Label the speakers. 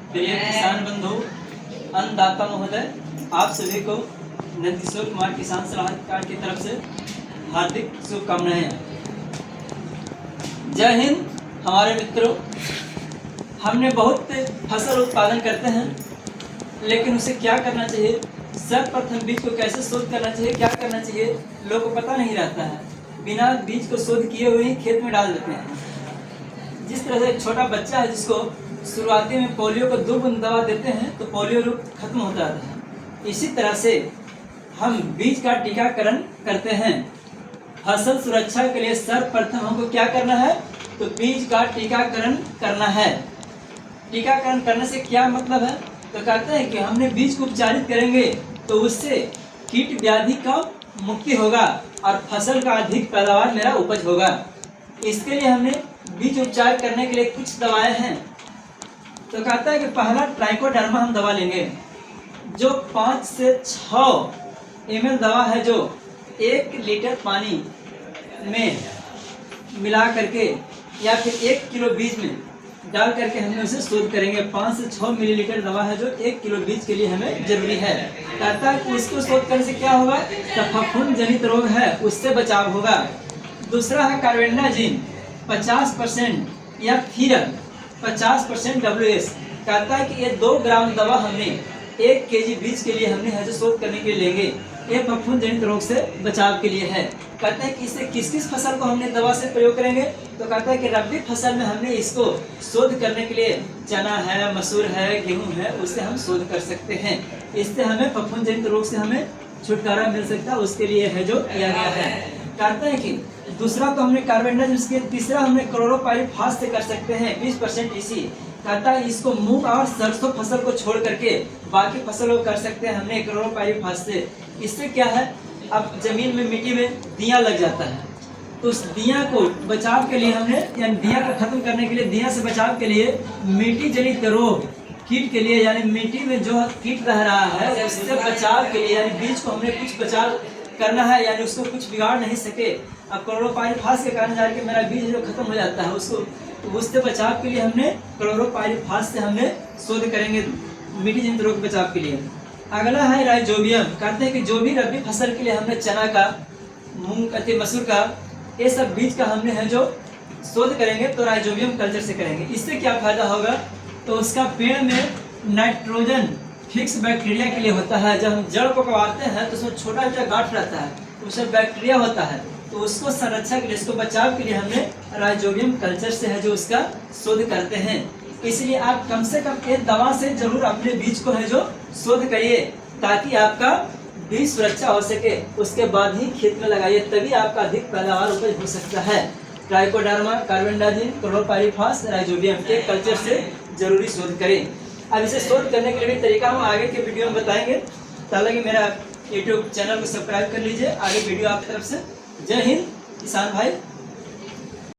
Speaker 1: प्रिय किसान बंधु, अन्नदाता महोदय, आप सभी को नंदकिशोर कुमार किसान सलाहकार की तरफ से हार्दिक शुभकामनाएं। जय हिंद। हमारे मित्रों, हमने बहुत फसल उत्पादन करते हैं, लेकिन उसे क्या करना चाहिए, सर्वप्रथम बीज को कैसे शोध करना चाहिए, क्या करना चाहिए, लोगों को पता नहीं रहता है। बिना बीज को शोध किए हुए ही खेत में डाल देते हैं। जिस तरह से एक छोटा बच्चा है जिसको शुरुआती में पोलियो को 2 बूंद दवा देते हैं तो पोलियो रोग खत्म हो जाता है, इसी तरह से हम बीज का टीकाकरण करते हैं। फसल सुरक्षा के लिए सर्वप्रथम हमको क्या करना है, तो बीज का टीकाकरण करना है। टीकाकरण करने से क्या मतलब है, तो कहते हैं कि हमने बीज को उपचारित करेंगे तो उससे कीट व्याधि का मुक्ति होगा और फसल का अधिक पैदावार मेरा उपज होगा। इसके लिए हमने बीज उपचार करने के लिए कुछ दवाएं हैं। तो कहता है कि पहला ट्राइकोडर्मा हम दवा लेंगे, जो 5 से 6 ml दवा है, जो 1 लीटर पानी में मिला करके या फिर 1 किलो बीज में डाल करके हमें उसे शोध करेंगे। 5 से 6 मिलीलीटर दवा है जो 1 किलो बीज के लिए हमें जरूरी है। कहता है कि इसको शोध करने से क्या होगा, तो फफूंद जनित रोग है उससे बचाव होगा। दूसरा है कार्बेंडाजिम 50% या फिर 50% WS। कहता है कि ये 2 ग्राम दवा हमने 1 केजी बीज के लिए हमने जो शोध करने के लिए लेंगे, ये फफूंद जनित रोग से बचाव के लिए है। कहते हैं कि इससे किस किस फसल को हमने दवा से प्रयोग करेंगे, तो कहता है कि रबी फसल में हमने इसको शोध करने के लिए चना है, मसूर है, गेहूं है, उससे हम शोध कर सकते हैं। इससे हमें फफूंद जनित रोग से हमें छुटकारा मिल सकता है, उसके लिए है जो किया गया है। कहते हैं कि दूसरा तो हमने कार्बेंडाजिम, तीसरा हमने क्लोरोपाइरीफास से कर सकते हैं 20% इसी। कहता है इसको मूंग और सरसों फसल को छोड़ करके बाकी फसलों को कर सकते हैं हमने क्लोरोपाइरीफास से। इससे क्या है, अब जमीन में मिट्टी में दिया लग जाता है, तो उस दिया को बचाव के लिए हमने, यानी दिया को खत्म करने के लिए, दिया से बचाव के लिए मिट्टी जनित रोग कीट के लिए, यानी मिट्टी में जो कीट रह रहा है उससे बचाव के लिए, यानी बीज को हमने कुछ बचाव करना है, यानी उसको कुछ बिगाड़ नहीं सके। अब क्लोरोपाइरीफास के कारण जाके मेरा बीज जो खत्म हो जाता है उसको, तो उससे बचाव के लिए हमने क्लोरोपाइरीफास से हमने शोध करेंगे मिट्टी जनित रोग बचाव के लिए। अगला है राइजोबियम। कहते हैं कि जो भी रबी फसल के लिए हमने चना का, मूंग, मसूर का, ये सब बीज का हमने है जो शोध करेंगे तो राइजोबियम कल्चर से करेंगे। इससे क्या फायदा होगा, तो उसका पेड़ में नाइट्रोजन फिक्स बैक्टीरिया के लिए होता है। जब हम जड़ को कबाड़ते हैं तो उसमें छोटा छोटा गांठ रहता है, उसमें बैक्टीरिया होता है, तो उसको संरक्षण के लिए, इसको बचाव के लिए हमने राइजोबियम कल्चर से है जो उसका शोध करते हैं। इसलिए आप कम से कम एक दवा से जरूर अपने बीज को है जो शोध करिए, ताकि आपका बीज सुरक्षा हो सके। उसके बाद ही खेत में लगाइए, तभी आपका अधिक पैदावार उपज हो सकता है। ट्राइकोडर्मा, कार्बेंडाजिम, क्लोरोपाइरीफास, राइजोबियम के कल्चर से जरूरी शोध करें। अब इसे शोध करने के लिए भी तरीका हम आगे के वीडियो में बताएंगे। ताकि मेरा YouTube चैनल को सब्सक्राइब कर लीजिए, आगे वीडियो आपकी तरफ से। जय हिंद किसान भाई।